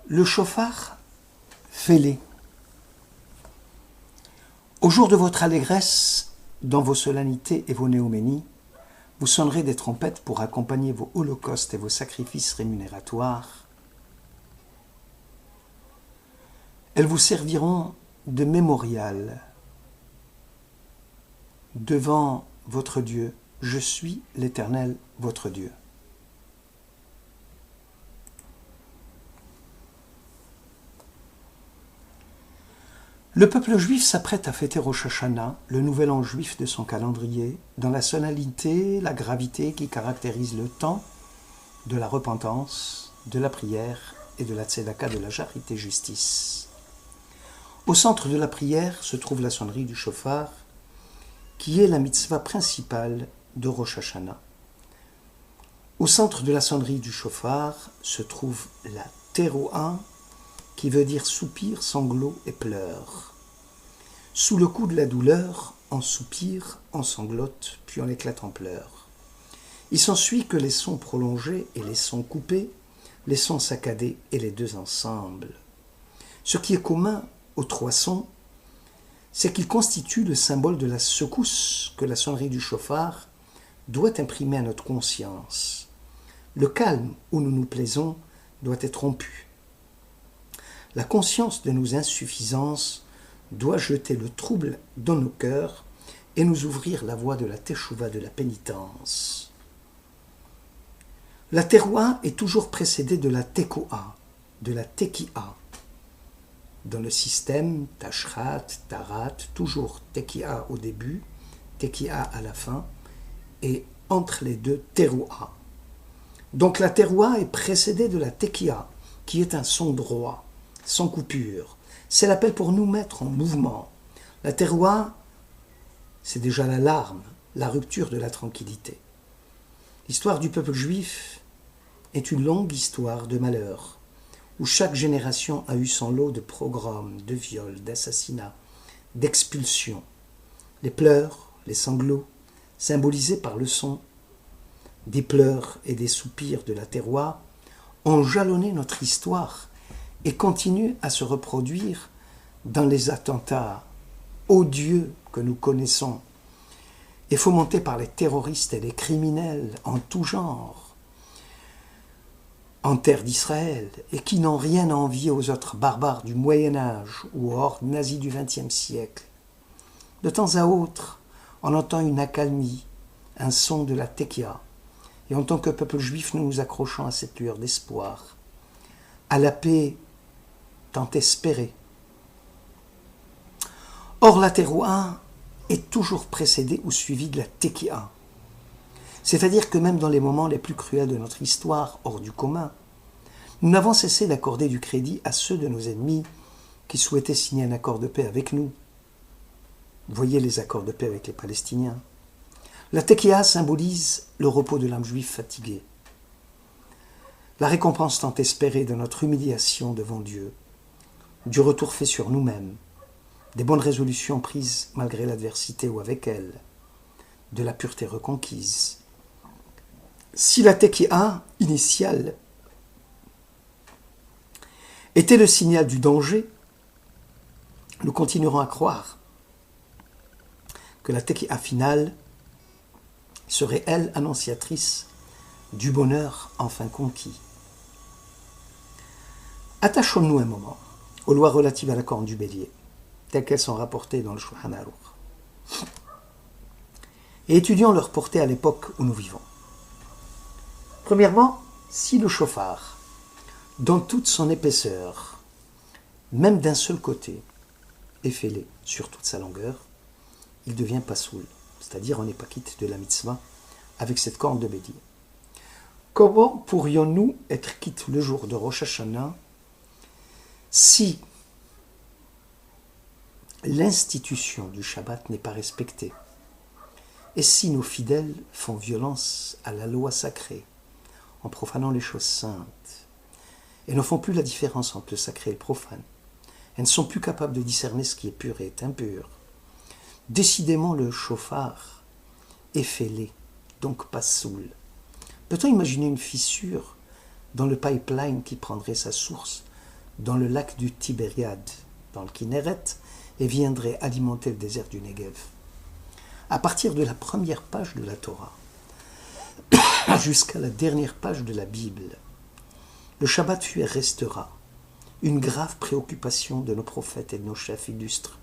Le chauffard, fêlez. Au jour de votre allégresse, dans vos solennités et vos néoménies, vous sonnerez des trompettes pour accompagner vos holocaustes et vos sacrifices rémunérateurs. Elles vous serviront de mémorial devant votre Dieu. Je suis l'Éternel, votre Dieu. Le peuple juif s'apprête à fêter Rosh Hashanah, le nouvel an juif de son calendrier, dans la solennité, la gravité qui caractérise le temps de la repentance, de la prière et de la tzedaka, de la charité justice. Au centre de la prière se trouve la sonnerie du shofar, qui est la mitzvah principale de Rosh Hashanah. Au centre de la sonnerie du shofar se trouve la terouah, qui veut dire soupir, sanglot et pleurs. Sous le coup de la douleur, on soupire, on sanglote, puis on éclate en pleurs. Il s'ensuit que les sons prolongés et les sons coupés, les sons saccadés et les deux ensemble. Ce qui est commun aux trois sons, c'est qu'ils constituent le symbole de la secousse que la sonnerie du shofar doit imprimer à notre conscience. Le calme où nous nous plaisons doit être rompu. La conscience de nos insuffisances doit jeter le trouble dans nos cœurs et nous ouvrir la voie de la teshuva, de la pénitence. La terouah est toujours précédée de la tekoa, de la tekiah. Dans le système, tashrat, tarat, toujours tekiah au début, tekiah à la fin, et entre les deux, terouah. Donc la terouah est précédée de la tekiah, qui est un son droit, sans coupure. C'est l'appel pour nous mettre en mouvement. La terouah, c'est déjà l'alarme, la rupture de la tranquillité. L'histoire du peuple juif est une longue histoire de malheur, où chaque génération a eu son lot de pogroms, de viols, d'assassinats, d'expulsions. Les pleurs, les sanglots, symbolisés par le son des pleurs et des soupirs de la terouah, ont jalonné notre histoire et continuent à se reproduire dans les attentats odieux que nous connaissons et fomentés par les terroristes et les criminels en tout genre en terre d'Israël et qui n'ont rien à envier aux autres barbares du Moyen-Âge ou aux hordes nazies du XXe siècle. De temps à autre, on entend une accalmie, un son de la tekiah, et en tant que peuple juif, nous nous accrochons à cette lueur d'espoir, à la paix tant espérée. Or, la terouah est toujours précédée ou suivie de la tekiah. C'est-à-dire que même dans les moments les plus cruels de notre histoire, hors du commun, nous n'avons cessé d'accorder du crédit à ceux de nos ennemis qui souhaitaient signer un accord de paix avec nous. Voyez les accords de paix avec les Palestiniens. La tekiah symbolise le repos de l'âme juive fatiguée, la récompense tant espérée de notre humiliation devant Dieu, du retour fait sur nous-mêmes, des bonnes résolutions prises malgré l'adversité ou avec elle, de la pureté reconquise. Si la tekiah initiale était le signal du danger, nous continuerons à croire que la tekiah finale serait, elle, annonciatrice du bonheur enfin conquis. Attachons-nous un moment aux lois relatives à la corne du bélier, telles qu'elles sont rapportées dans le Shulchan Aruch, et étudions leur portée à l'époque où nous vivons. Premièrement, si le shofar, dans toute son épaisseur, même d'un seul côté, est fêlé sur toute sa longueur, il devient pasoul, c'est-à-dire on n'est pas quitte de la mitzvah avec cette corne de bélier. Comment pourrions-nous être quittes le jour de Rosh Hashanah si l'institution du Shabbat n'est pas respectée et si nos fidèles font violence à la loi sacrée en profanant les choses saintes et ne font plus la différence entre le sacré et le profane? Elles ne sont plus capables de discerner ce qui est pur et est impur. Décidément, le shofar est fêlé, donc pas soul. Peut-on imaginer une fissure dans le pipeline qui prendrait sa source dans le lac du Tibériade, dans le Kinneret, et viendrait alimenter le désert du Negev. À partir de la première page de la Torah jusqu'à la dernière page de la Bible, le Shabbat fut et restera une grave préoccupation de nos prophètes et de nos chefs illustres.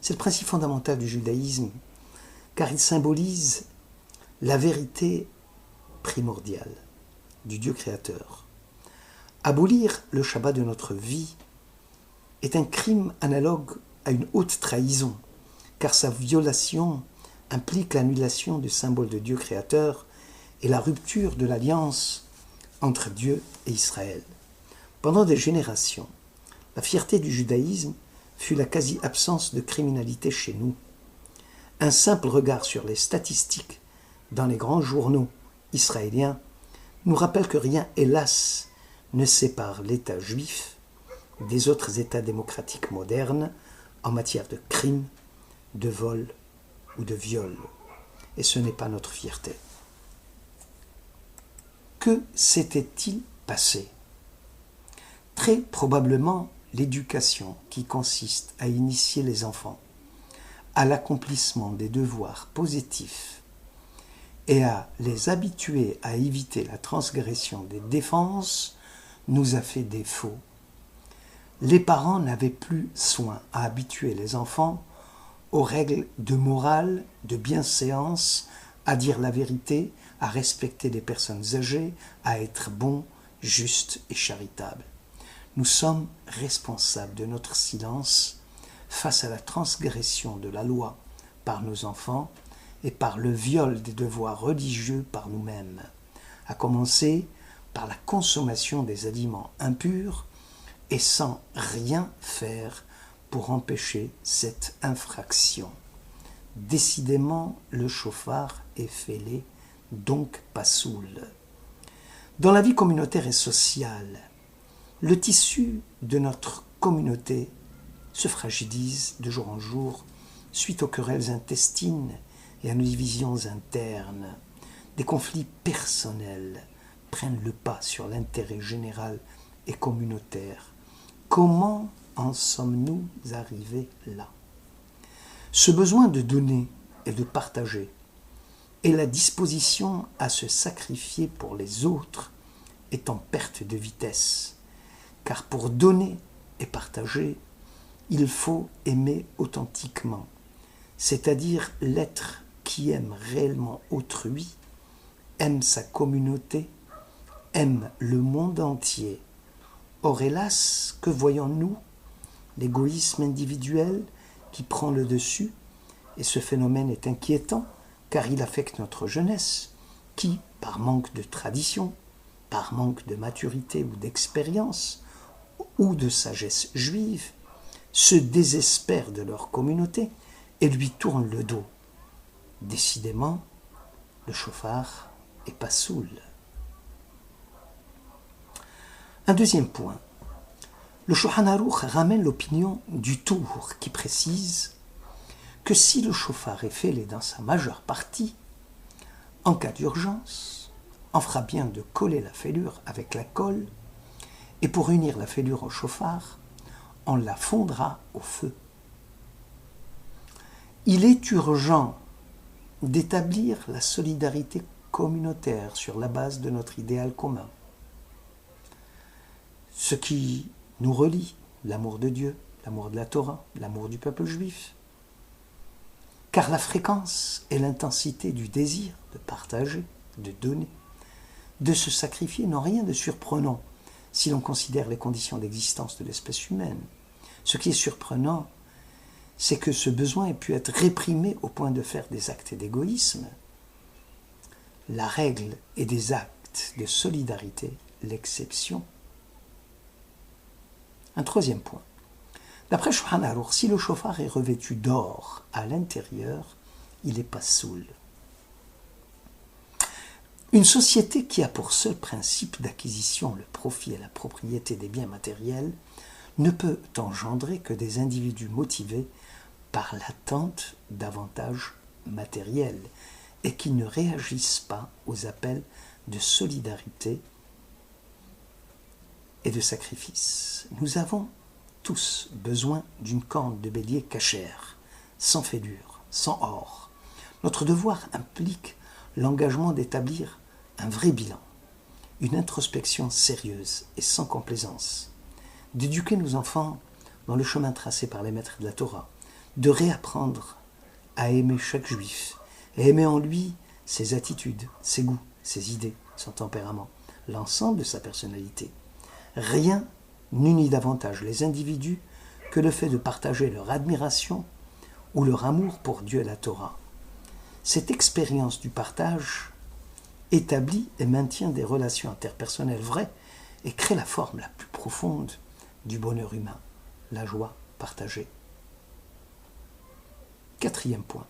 C'est le principe fondamental du judaïsme, car il symbolise la vérité primordiale du Dieu créateur. Abolir le Shabbat de notre vie est un crime analogue à une haute trahison, car sa violation implique l'annulation du symbole de Dieu créateur et la rupture de l'alliance entre Dieu et Israël. Pendant des générations, la fierté du judaïsme fut la quasi-absence de criminalité chez nous. Un simple regard sur les statistiques dans les grands journaux israéliens nous rappelle que rien, hélas, ne sépare l'État juif des autres États démocratiques modernes en matière de crimes, de vols ou de viols. Et ce n'est pas notre fierté. Que s'était-il passé ? Très probablement l'éducation qui consiste à initier les enfants à l'accomplissement des devoirs positifs et à les habituer à éviter la transgression des défenses nous a fait défaut. Les parents n'avaient plus soin à habituer les enfants aux règles de morale, de bienséance, à dire la vérité, à respecter les personnes âgées, à être bons, justes et charitables. Nous sommes responsables de notre silence face à la transgression de la loi par nos enfants et par le viol des devoirs religieux par nous-mêmes, à commencer par la consommation des aliments impurs et sans rien faire pour empêcher cette infraction. Décidément, le chauffard est fêlé, donc pas soul. Dans la vie communautaire et sociale, le tissu de notre communauté se fragilise de jour en jour suite aux querelles intestines et à nos divisions internes. Des conflits personnels prennent le pas sur l'intérêt général et communautaire. Comment en sommes-nous arrivés là ? Ce besoin de donner et de partager et la disposition à se sacrifier pour les autres est en perte de vitesse. Car pour donner et partager, il faut aimer authentiquement, c'est-à-dire l'être qui aime réellement autrui, aime sa communauté, aime le monde entier. Or, hélas, que voyons-nous ? L'égoïsme individuel qui prend le dessus, et ce phénomène est inquiétant car il affecte notre jeunesse, qui, par manque de tradition, par manque de maturité ou d'expérience, ou de sagesse juive, se désespèrent de leur communauté et lui tournent le dos. Décidément, le chauffard est pas soul. Un deuxième point. Le Shulchan Aruch ramène l'opinion du Tour qui précise que si le chauffard est fêlé dans sa majeure partie, en cas d'urgence, on fera bien de coller la fêlure avec la colle et pour unir la fêlure au chauffard, on la fondra au feu. Il est urgent d'établir la solidarité communautaire sur la base de notre idéal commun. Ce qui nous relie, l'amour de Dieu, l'amour de la Torah, l'amour du peuple juif. Car la fréquence et l'intensité du désir de partager, de donner, de se sacrifier n'ont rien de surprenant si l'on considère les conditions d'existence de l'espèce humaine. Ce qui est surprenant, c'est que ce besoin ait pu être réprimé au point de faire des actes d'égoïsme. La règle est des actes de solidarité, l'exception. Un troisième point. D'après Shulchan Aruch, si le chauffard est revêtu d'or à l'intérieur, il n'est pas soul. Une société qui a pour seul principe d'acquisition le profit et la propriété des biens matériels ne peut engendrer que des individus motivés par l'attente d'avantages matériels et qui ne réagissent pas aux appels de solidarité et de sacrifice. Nous avons tous besoin d'une corne de bélier cachère, sans fêlure, sans or. Notre devoir implique l'engagement d'établir un vrai bilan, une introspection sérieuse et sans complaisance, d'éduquer nos enfants dans le chemin tracé par les maîtres de la Torah, de réapprendre à aimer chaque juif, et aimer en lui ses attitudes, ses goûts, ses idées, son tempérament, l'ensemble de sa personnalité. Rien n'unit davantage les individus que le fait de partager leur admiration ou leur amour pour Dieu et la Torah. Cette expérience du partage établit et maintient des relations interpersonnelles vraies et crée la forme la plus profonde du bonheur humain, la joie partagée. 4e point.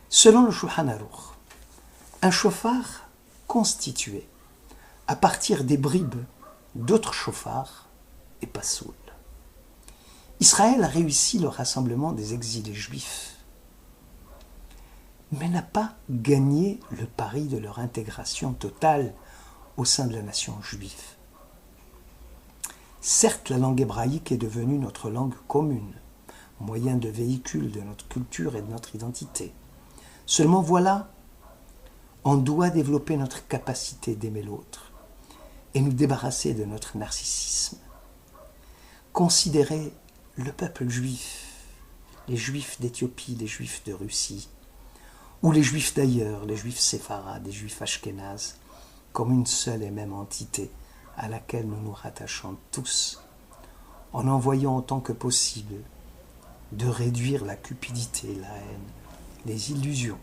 Selon le Shulchan Aruch, un shofar constitué à partir des bribes d'autres chauffards est pasoul. Israël a réussi le rassemblement des exilés juifs, mais n'a pas gagné le pari de leur intégration totale au sein de la nation juive. Certes, la langue hébraïque est devenue notre langue commune, moyen de véhicule de notre culture et de notre identité. Seulement voilà, on doit développer notre capacité d'aimer l'autre et nous débarrasser de notre narcissisme. Considérer le peuple juif, les juifs d'Éthiopie, les juifs de Russie, ou les juifs d'ailleurs, les juifs séfarades, les juifs ashkénazes, comme une seule et même entité à laquelle nous nous rattachons tous, en envoyant autant que possible de réduire la cupidité, la haine, les illusions.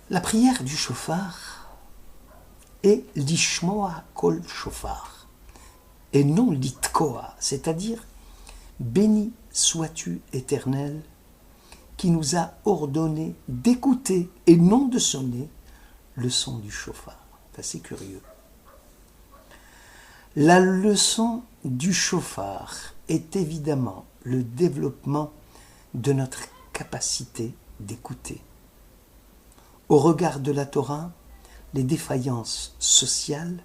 La prière du shofar est lishmoa kol shofar et non litkoa, c'est-à-dire béni sois-tu éternel qui nous a ordonné d'écouter et non de sonner le son du shofar. C'est assez curieux. La leçon du shofar est évidemment le développement de notre capacité d'écouter. Au regard de la Torah, les défaillances sociales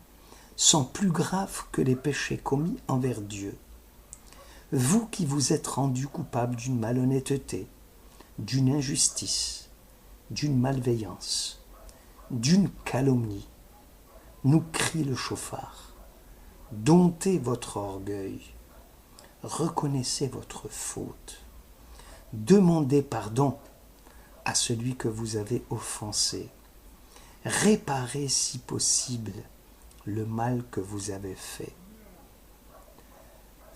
sont plus graves que les péchés commis envers Dieu. Vous qui vous êtes rendu coupable d'une malhonnêteté, d'une injustice, d'une malveillance, d'une calomnie, nous crie le shofar. Domptez votre orgueil, reconnaissez votre faute, demandez pardon à celui que vous avez offensé, réparez si possible le mal que vous avez fait.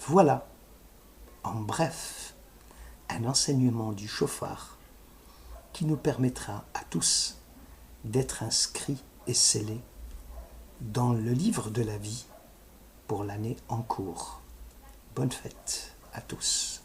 Voilà, en bref, un enseignement du shofar qui nous permettra à tous d'être inscrits et scellés dans le livre de la vie pour l'année en cours. Bonne fête à tous.